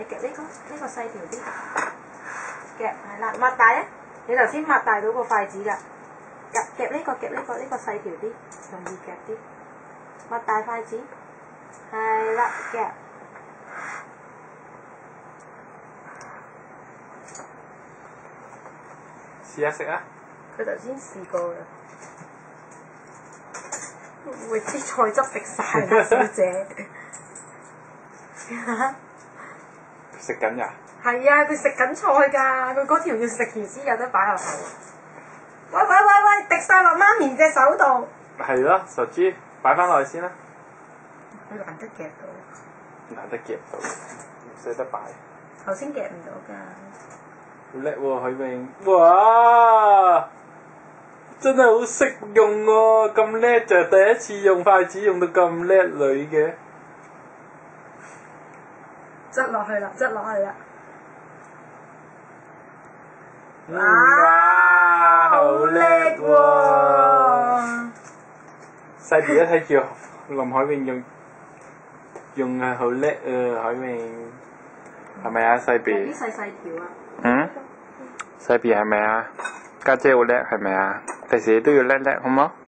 你夾呢個細條啲，夾係啦，擘大啊！你頭先擘大到個筷子㗎，夾呢個細條啲，容易夾啲，擘大筷子，係啦，夾。試下食啊！佢頭先試過㗎。會唔會啲菜汁滴晒啦，小姐？食緊呀？係啊，佢食緊菜㗎，佢嗰條要食完先有得擺落口。喂，滴晒落媽咪隻手度。係咯，傻豬，擺翻落去先啦。佢難得夾到。難得夾到，唔捨得擺。頭先夾唔到㗎。好叻喎，許穎！哇！真係好識用喎，咁叻就第一次用筷子用到咁叻女嘅。執落去啦！哇！好叻喎！細弟一睇住林海穎用係好叻啊，海穎係咪啊，細弟？啲細條啊！嗯？細弟係咪啊？家姐好叻係咪啊？第時你都要叻叻好冇？